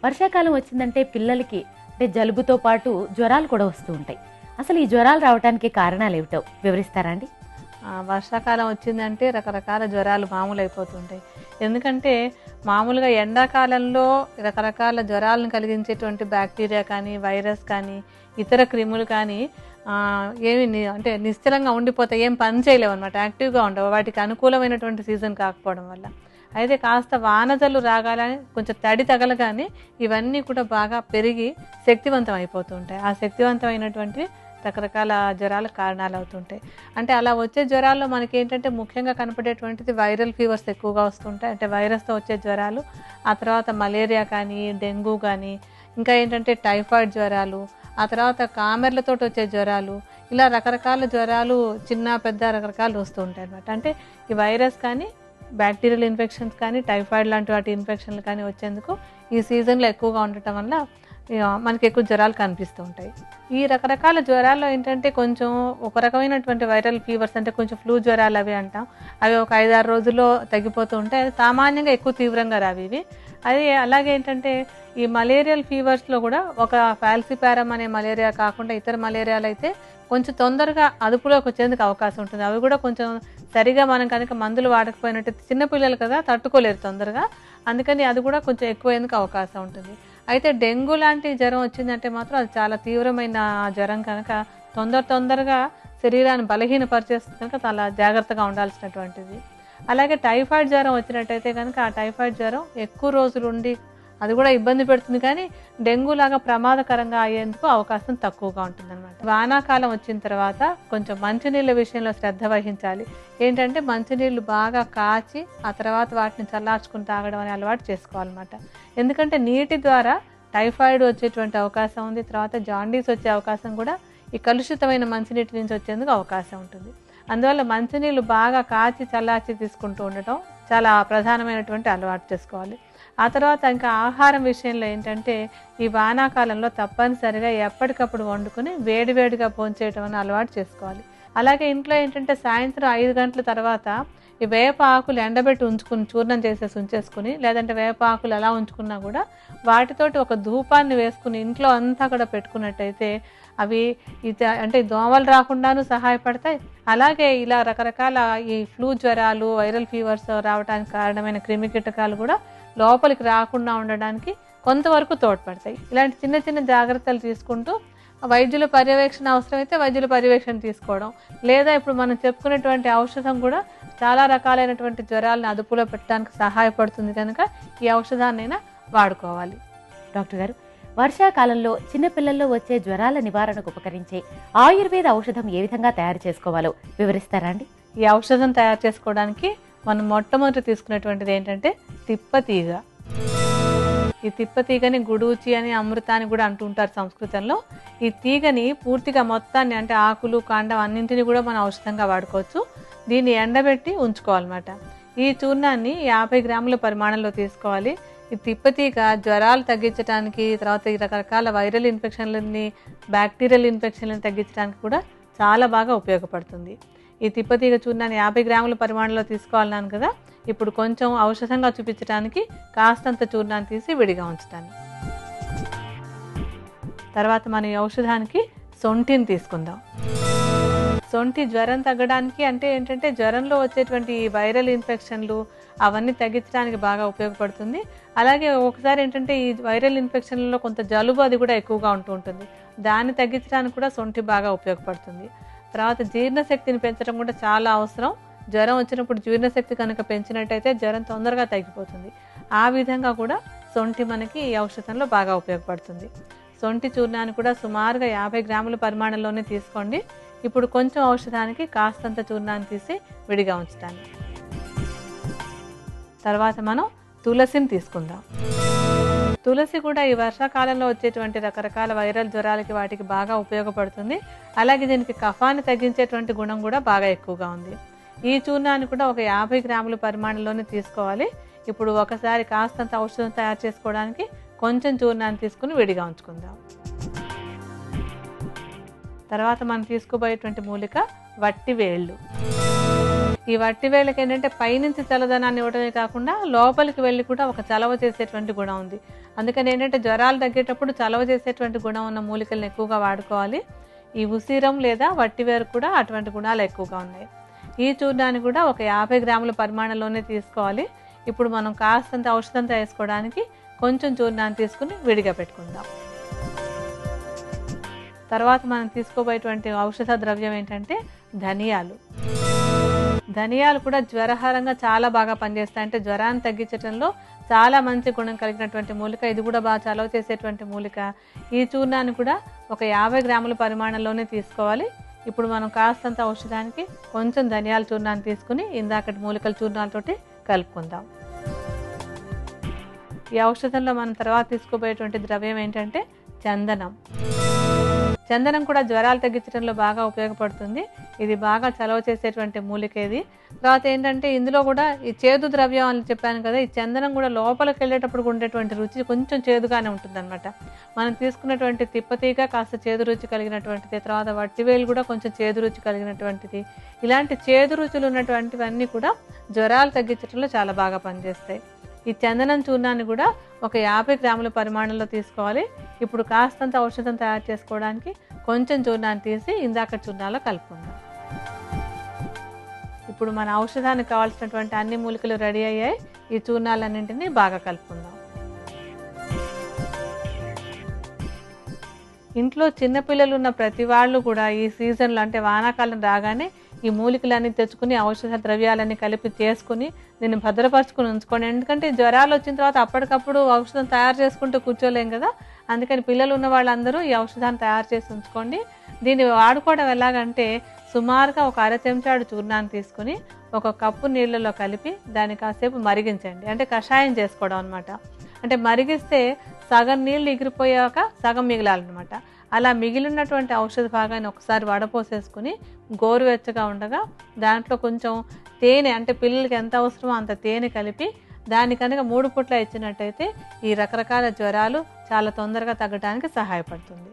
వర్షాకాలం వచ్చిందంటే పిల్లలకి అంటే జలుబుతో పాటు జ్వరాలు కూడా వస్తూ ఉంటాయి. అసలు ఈ జ్వరాలు రావడానికి కారణాలు ఏమిటో వివరిస్తారా అండి? వర్షాకాలం వచ్చిందంటే రకరకాల జ్వరాలు మామూలు అయిపోతుంటాయి. ఎందుకంటే మామూలుగా ఎండాకాలంలో రకరకాల జ్వరాలను కలిగించేటువంటి బ్యాక్టీరియా కానీ, వైరస్ కానీ, ఇతర క్రిములు కానీ అంటే నిశ్చలంగా ఉండిపోతాయి, ఏం పని చేయలేవు అనమాట, యాక్టివ్గా ఉండవు, వాటికి అనుకూలమైనటువంటి సీజన్ కాకపోవడం వల్ల. అయితే కాస్త వానజల్లు రాగాలని కొంచెం తడి తగలగానే ఇవన్నీ కూడా బాగా పెరిగి శక్తివంతం అయిపోతూ ఉంటాయి. ఆ శక్తివంతమైనటువంటి రకరకాల జ్వరాలకు కారణాలు అవుతుంటాయి. అంటే అలా వచ్చే జ్వరాల్లో మనకి ఏంటంటే ముఖ్యంగా కనపడేటువంటిది వైరల్ ఫీవర్స్ ఎక్కువగా వస్తుంటాయి. అంటే వైరస్తో వచ్చే జ్వరాలు, ఆ తర్వాత మలేరియా కానీ, డెంగ్యూ కానీ, ఇంకా ఏంటంటే టైఫాయిడ్ జ్వరాలు, ఆ తర్వాత కామెర్లతో వచ్చే జ్వరాలు, ఇలా రకరకాల జ్వరాలు చిన్న పెద్ద రకరకాలు వస్తూ ఉంటాయి అన్నమాట. అంటే ఈ వైరస్ కానీ, బ్యాక్టీరియల్ ఇన్ఫెక్షన్స్ కానీ, టైఫాయిడ్ లాంటి వాటి ఇన్ఫెక్షన్లు కానీ వచ్చేందుకు ఈ సీజన్లో ఎక్కువగా ఉండటం వల్ల మనకి ఎక్కువ జ్వరాలు కనిపిస్తూ ఉంటాయి. ఈ రకరకాల జ్వరాల్లో ఏంటంటే కొంచెం ఒక రకమైనటువంటి వైరల్ ఫీవర్స్ అంటే కొంచెం ఫ్లూ జ్వరాలు అవి అంటాం, అవి ఒక 5-6 రోజుల్లో తగ్గిపోతూ ఉంటాయి. అది సామాన్యంగా ఎక్కువ తీవ్రంగా రావి ఇవి. అది అలాగే ఏంటంటే ఈ మలేరియల్ ఫీవర్స్లో కూడా ఒక ఫాల్సిపారమ్ అనే మలేరియా కాకుండా ఇతర మలేరియాలు అయితే కొంచెం తొందరగా అదుపులోకి వచ్చేందుకు అవకాశం ఉంటుంది. అవి కూడా కొంచెం సరిగా మనం కనుక మందులు వాడకపోయినట్టు, చిన్నపిల్లలు కదా తట్టుకోలేరు తొందరగా, అందుకని అది కూడా కొంచెం ఎక్కువయ్యేందుకు అవకాశం ఉంటుంది. అయితే డెంగ్యూ లాంటి జ్వరం వచ్చిందంటే మాత్రం అది చాలా తీవ్రమైన జ్వరం కనుక తొందరగా శరీరాన్ని బలహీనపరిచేస్తుంది కనుక చాలా జాగ్రత్తగా ఉండాల్సినటువంటిది. అలాగే టైఫాయిడ్ జ్వరం వచ్చినట్టయితే కనుక ఆ టైఫాయిడ్ జ్వరం ఎక్కువ రోజులు ఉండి అది కూడా ఇబ్బంది పెడుతుంది, కానీ డెంగ్యూ లాగా ప్రమాదకరంగా అయ్యేందుకు అవకాశం తక్కువగా ఉంటుంది అనమాట. వానాకాలం వచ్చిన తర్వాత కొంచెం మంచినీళ్ళ విషయంలో శ్రద్ధ వహించాలి. ఏంటంటే మంచినీళ్ళు బాగా కాచి ఆ తర్వాత వాటిని చల్లార్చుకుని తాగడం అనే అలవాటు చేసుకోవాలన్నమాట. ఎందుకంటే నీటి ద్వారా టైఫాయిడ్ వచ్చేటువంటి అవకాశం ఉంది, తర్వాత జాండీస్ వచ్చే అవకాశం కూడా ఈ కలుషితమైన మంచినీటి నుంచి వచ్చేందుకు అవకాశం ఉంటుంది. అందువల్ల మంచినీళ్ళు బాగా కాచి చల్లార్చి తీసుకుంటూ ఉండటం చాలా ప్రధానమైనటువంటి అలవాటు చేసుకోవాలి. ఆ తర్వాత ఇంకా ఆహారం విషయంలో ఏంటంటే ఈ వానాకాలంలో తప్పనిసరిగా ఎప్పటికప్పుడు వండుకొని వేడివేడిగా భోంచేయటం అని అలవాటు చేసుకోవాలి. అలాగే ఇంట్లో ఏంటంటే సాయంత్రం 5 గంటల తర్వాత ఈ వేప ఆకులు ఎండబెట్టి చూర్ణం చేసేసి ఉంచేసుకుని, లేదంటే వేప ఆకులు ఎలా ఉంచుకున్నా కూడా వాటితోటి ఒక ధూపాన్ని వేసుకుని ఇంట్లో అంతా కూడా పెట్టుకున్నట్టయితే అవి అంటే దోమలు రాకుండాను సహాయపడతాయి. అలాగే ఇలా రకరకాల ఈ ఫ్లూ జ్వరాలు, వైరల్ ఫీవర్స్ రావడానికి కారణమైన క్రిమి కీటకాలు కూడా లోపలికి రాకుండా ఉండడానికి కొంతవరకు తోడ్పడతాయి. ఇలాంటి చిన్న చిన్న జాగ్రత్తలు తీసుకుంటూ వైద్యుల పర్యవేక్షణ అవసరమైతే వైద్యుల పర్యవేక్షణ తీసుకోవడం, లేదా ఇప్పుడు మనం చెప్పుకునేటువంటి ఔషధం కూడా చాలా రకాలైనటువంటి జ్వరాలను అదుపులో పెట్టడానికి సహాయపడుతుంది కనుక ఈ ఔషధాన్నైనా వాడుకోవాలి. డాక్టర్ గారు, వర్షాకాలంలో చిన్నపిల్లల్లో వచ్చే జ్వరాల నివారణకు ఉపకరించే ఆయుర్వేద ఔషధం ఏ విధంగా తయారు చేసుకోవాలో వివరిస్తారా అండి? ఈ ఔషధం తయారు చేసుకోవడానికి మనం మొట్టమొదటి తీసుకునేటువంటిది ఏంటంటే తిప్పతీగ. ఈ తిప్పతీగని గుడూచి అని, అమృత అని కూడా అంటూ ఉంటారు సంస్కృతంలో. ఈ తీగని పూర్తిగా మొత్తాన్ని అంటే ఆకులు, కాండం అన్నింటినీ కూడా మనం ఔషధంగా వాడుకోవచ్చు. దీన్ని ఎండబెట్టి ఉంచుకోవాలన్నమాట. ఈ చూర్ణాన్ని 50 గ్రాముల పరిమాణంలో తీసుకోవాలి. ఈ తిప్పతీగ జ్వరాలు తగ్గించడానికి, తర్వాత ఈ రకరకాల వైరల్ ఇన్ఫెక్షన్లని, బ్యాక్టీరియల్ ఇన్ఫెక్షన్లను తగ్గించడానికి కూడా చాలా బాగా ఉపయోగపడుతుంది. ఈ తిప్పతీగ చూర్ణాన్ని 50 గ్రాముల పరిమాణంలో తీసుకోవాలన్నాను కదా, ఇప్పుడు కొంచెం ఔషధంగా చూపించడానికి కాస్తంత చూర్ణాన్ని తీసి విడిగా ఉంచుతాను. తర్వాత మనం ఈ ఔషధానికి సొంఠిని తీసుకుందాం. సొంఠి జ్వరం తగ్గడానికి అంటే ఏంటంటే జ్వరంలో వచ్చేటువంటి వైరల్ ఇన్ఫెక్షన్లు అవన్నీ తగ్గించడానికి బాగా ఉపయోగపడుతుంది. అలాగే ఒకసారి ఏంటంటే ఈ వైరల్ ఇన్ఫెక్షన్లలో కొంత జలుబు అది కూడా ఎక్కువగా ఉంటుంది, దాన్ని తగ్గించడానికి కూడా సొంఠి బాగా ఉపయోగపడుతుంది. తర్వాత జీర్ణశక్తిని పెంచడం కూడా చాలా అవసరం. జ్వరం వచ్చినప్పుడు జీర్ణశక్తి కనుక పెంచినట్టయితే జ్వరం తొందరగా తగ్గిపోతుంది. ఆ విధంగా కూడా సొంఠి మనకి ఈ ఔషధంలో బాగా ఉపయోగపడుతుంది. సొంఠి చూర్ణాన్ని కూడా సుమారుగా 50 గ్రాముల పరిమాణంలోనే తీసుకోండి. ఇప్పుడు కొంచెం ఔషధానికి కాస్తంత చూర్ణాన్ని తీసి విడిగా ఉంచుతాను. తర్వాత మనం తులసిని తీసుకుందాం. తులసి కూడా ఈ వర్షాకాలంలో వచ్చేటువంటి రకరకాల వైరల్ జ్వరాలకి వాటికి బాగా ఉపయోగపడుతుంది. అలాగే దీనికి కఫాన్ని తగ్గించేటువంటి గుణం కూడా బాగా ఎక్కువగా ఉంది. ఈ చూర్ణాన్ని కూడా ఒక 50 గ్రాముల పరిమాణంలోనే తీసుకోవాలి. ఇప్పుడు ఒకసారి కాస్తంత ఔషధం తయారు చేసుకోవడానికి కొంచెం చూర్ణాన్ని తీసుకుని విడిగా ఉంచుకుందాం. తర్వాత మనం తీసుకోబోయేటువంటి మూలిక వట్టి వేళ్ళు. ఈ వట్టి వేళ్ళకి ఏంటంటే పైనుంచి చల్లదనాన్ని ఇవ్వడమే కాకుండా లోపలికి వెళ్ళి కూడా ఒక చలవ చేసేటువంటి గుణం ఉంది. అందుకని ఏంటంటే జ్వరాలు తగ్గేటప్పుడు చలవ చేసేటువంటి గుణం ఉన్న మూలికలను ఎక్కువగా వాడుకోవాలి. ఈ ఉసిరం లేదా వట్టివేరు కూడా అటువంటి గుణాలు ఎక్కువగా ఉన్నాయి. ఈ చూర్ణాన్ని కూడా ఒక 50 గ్రాముల పరిమాణంలోనే తీసుకోవాలి. ఇప్పుడు మనం కాస్తంత ఔషధంతో వేసుకోవడానికి కొంచెం చూర్ణాన్ని తీసుకుని విడిగా పెట్టుకుందాం. తర్వాత మనం తీసుకోబోయేటువంటి ఔషధ ద్రవ్యం ఏంటంటే ధనియాలు. ధనియాలు కూడా జ్వరహారంగా చాలా బాగా పనిచేస్తాయి. అంటే జ్వరాన్ని తగ్గించడంలో చాలా మంచి గుణం కలిగినటువంటి మూలిక. ఇది కూడా బాగా చలవ చేసేటువంటి మూలిక. ఈ చూర్ణాన్ని కూడా ఒక 50 గ్రాముల పరిమాణంలోనే తీసుకోవాలి. ఇప్పుడు మనం కాస్తంత ఔషధానికి కొంచెం ధనియాల చూర్ణాన్ని తీసుకుని ఇందాకటి మూలికల చూర్ణాలతోటి కలుపుకుందాం. ఈ ఔషధంలో మనం తర్వాత తీసుకోబోయేటువంటి ద్రవ్యం ఏంటంటే చందనం. చందనం కూడా జ్వరాలు తగ్గించడంలో బాగా ఉపయోగపడుతుంది. ఇది బాగా చలవ చేసేటువంటి మూలిక ఇది. తర్వాత ఏంటంటే ఇందులో కూడా ఈ చేదు ద్రవ్యం అని చెప్పాను కదా, ఈ చందనం కూడా లోపలికి వెళ్ళేటప్పుడు ఉండేటువంటి రుచి కొంచెం చేదుగానే ఉంటుందన్నమాట. మనం తీసుకున్నటువంటి తిప్పతీగ కాస్త చేదు రుచి కలిగినటువంటిది, తర్వాత వట్టివేలు కూడా కొంచెం చేదు రుచి కలిగినటువంటిది. ఇలాంటి చేదు రుచులు ఉన్నటువంటివన్నీ కూడా జ్వరాలు తగ్గించడంలో చాలా బాగా పనిచేస్తాయి. ఈ చందనం చూర్ణాన్ని కూడా ఒక 50 గ్రాముల పరిమాణంలో తీసుకోవాలి. ఇప్పుడు కాస్తంత ఔషధం తయారు చేసుకోవడానికి కొంచెం చూర్ణాన్ని తీసి ఇందాక చూర్ణాలో కలుపుకుందాం. ఇప్పుడు మన ఔషధానికి కావాల్సినటువంటి అన్ని మూలికలు రెడీ అయ్యాయి. ఈ చూర్ణాలన్నింటినీ బాగా కలుపుకుందాం. ఇంట్లో చిన్నపిల్లలు ఉన్న ప్రతి వాళ్ళు కూడా ఈ సీజన్లో అంటే వానాకాలం రాగానే ఈ మూలికలన్నీ తెచ్చుకుని ఔషధ ద్రవ్యాలన్నీ కలిపి చేసుకుని దీన్ని భద్రపరుచుకుని ఉంచుకోండి. ఎందుకంటే జ్వరాలు వచ్చిన తర్వాత అప్పటికప్పుడు ఔషధం తయారు చేసుకుంటూ కూర్చోలేం కదా. అందుకని పిల్లలు ఉన్న వాళ్ళందరూ ఈ ఔషధాన్ని తయారు చేసి ఉంచుకోండి. దీన్ని వాడుకోవడం ఎలాగంటే సుమారుగా ఒక 1/2 చెంచాడు చూర్ణాన్ని తీసుకుని ఒక కప్పు నీళ్ళలో కలిపి దాన్ని కాసేపు మరిగించండి. అంటే కషాయం చేసుకోవడం అనమాట. అంటే మరిగిస్తే సగం నీళ్ళు ఎగిరిపోయాక సగం మిగిలాలన్నమాట. అలా మిగిలినటువంటి ఔషధ భాగాన్ని ఒకసారి వడపోసేసుకుని గోరువెచ్చగా ఉండగా దాంట్లో కొంచెం తేనె, అంటే పిల్లలకి ఎంత అవసరమో అంత తేనె కలిపి దాన్ని కనుక 3 పూట్ల ఇచ్చినట్టయితే ఈ రకరకాల జ్వరాలు చాలా తొందరగా తగ్గడానికి సహాయపడుతుంది.